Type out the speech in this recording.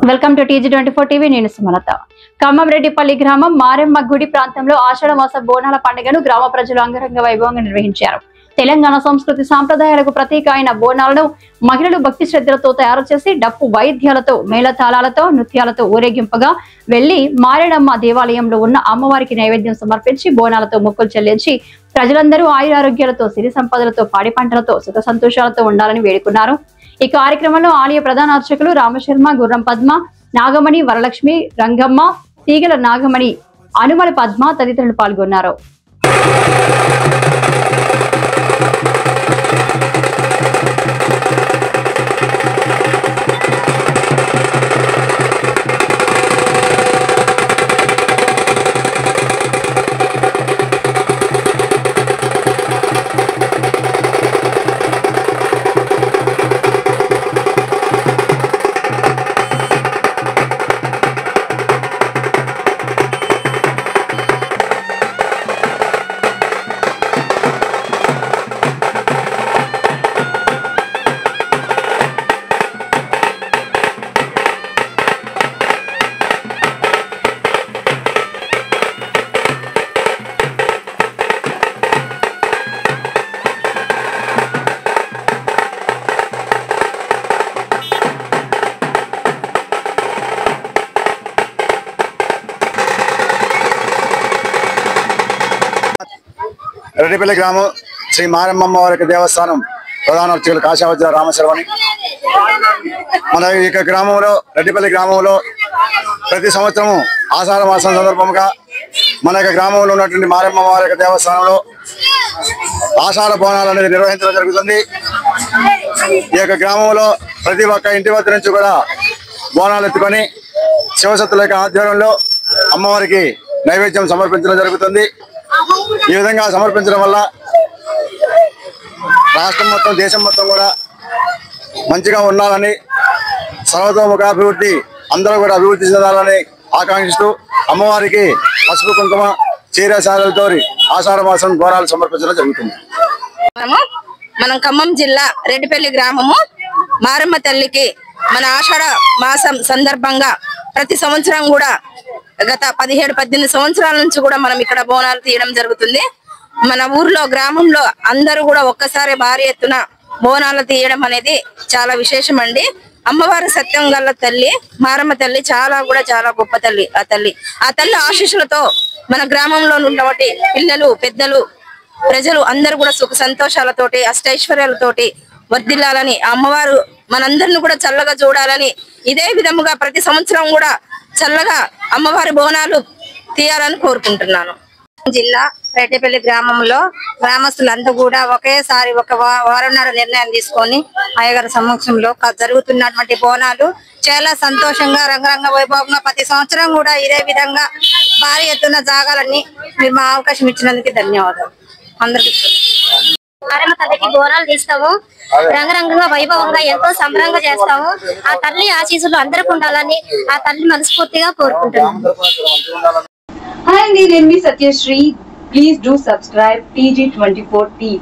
Welcome to TG24 TV. నేను సుమలత. ఖమ్మంరెడ్డిపల్లి గ్రామం మారెమ్మ గుడి ప్రాంతంలో ఆషాఢ మాస బోనాల పండుగను గ్రామ ప్రజలు అంగరంగ వైభవంగా నిర్వహించారు. తెలంగాణ సంస్కృతి సాంప్రదాయాలకు ప్రతీక అయిన బోనాలను మహిళలు భక్తి శ్రద్ధలతో తయారు చేసి డప్పు వాయిద్యాలతో మేళతాళాలతో నృత్యాలతో ఊరేగింపగా వెళ్లి మారేడమ్మ దేవాలయంలో ఉన్న అమ్మవారికి నైవేద్యం సమర్పించి బోనాలతో మొక్కులు చెల్లించి ప్రజలందరూ ఆయురారోగ్యాలతో సిరి సంపదలతో పాడి పంటలతో సుఖ సంతోషాలతో ఉండాలని వేడుకున్నారు. ఈ కార్యక్రమంలో ఆలయ ప్రధాన అర్చకులు రామశర్మ, గుర్రం పద్మ, నాగమణి, వరలక్ష్మి, రంగమ్మ, తీగల నాగమణి, అనుమల పద్మ తదితరులు పాల్గొన్నారు. రెడ్డిపల్లి గ్రామం శ్రీ మారమ్మ వారి దేవస్థానం ప్రధాన అర్చకులు కాశావతి రామశర్వని. మన ఈ గ్రామంలో రెడ్డిపల్లి గ్రామంలో ప్రతి సంవత్సరము ఆషాఢ మాసం సందర్భంగా మన యొక్క గ్రామంలో ఉన్నటువంటి మారమ్మ వారి దేవస్థానంలో ఆషాఢ బోనాలు అనేది నిర్వహించడం జరుగుతుంది. ఈ యొక్క గ్రామంలో ప్రతి ఒక్క ఇంటి వద్ద నుంచి కూడా బోనాలు ఎత్తుకొని శివశక్తుల యొక్క ఆధ్వర్యంలో అమ్మవారికి నైవేద్యం సమర్పించడం జరుగుతుంది. ఈ విధంగా సమర్పించడం వల్ల రాష్ట్రం మొత్తం, దేశం మొత్తం కూడా మంచిగా ఉండాలని, సర్వతోముఖ అభివృద్ధి అందరూ కూడా అభివృద్ధి చెందాలని ఆకాంక్షిస్తూ అమ్మవారికి పసుపు కుంకుమ చీరశాలతో ఆషాఢ మాసం బోనాలు సమర్పించడం జరుగుతుంది. మనం ఖమ్మం జిల్లా రెడ్డిపల్లి గ్రామము మారమ్మ తల్లికి మన ఆషాఢ మాసం సందర్భంగా ప్రతి సంవత్సరం కూడా గత 17-18 సంవత్సరాల నుంచి కూడా మనం ఇక్కడ బోనాలు తీయడం జరుగుతుంది. మన ఊర్లో, గ్రామంలో అందరూ కూడా ఒక్కసారి భారీ ఎత్తున బోనాలు తీయడం అనేది చాలా విశేషం అండి. అమ్మవారి సత్యం గల్ల తల్లి మారమ్మ తల్లి చాలా గొప్ప తల్లి. ఆ తల్లి ఆశీస్సులతో మన గ్రామంలో ఉన్నటువంటి పిల్లలు, పెద్దలు, ప్రజలు అందరూ కూడా సుఖ సంతోషాలతోటి, అష్టైశ్వర్యాలతోటి వర్ధిల్లాలని, అమ్మవారు మనందరిని కూడా చల్లగా చూడాలని, ఇదే విధముగా ప్రతి సంవత్సరం కూడా చల్లగా అమ్మవారి బోనాలు తీయాలని కోరుకుంటున్నాను. జిల్లా రెడ్డిపల్లి గ్రామంలో గ్రామస్తులంతా కూడా ఒకేసారి ఒక వారంన్నర నిర్ణయం తీసుకొని అయ్యగారి సమక్షంలో జరుగుతున్నటువంటి బోనాలు చాలా సంతోషంగా, రంగరంగ వైభవంగా ప్రతి సంవత్సరం కూడా ఇదే విధంగా భారీ ఎత్తున జాగాలని మీరు మా అవకాశం ఇచ్చినందుకు ధన్యవాదాలు. అందరికీ మారమ్మ తల్లికి బోనాలు తీస్తాము. రంగరంగంగా, వైభవంగా, ఎంతో సంబరంగా చేస్తాము. ఆ తల్లి ఆశీస్సులు అందరికి ఉండాలని ఆ తల్లి మనస్ఫూర్తిగా కోరుకుంటున్నాము. Hi, నేను Satyasri. Please do subscribe TG24 TV.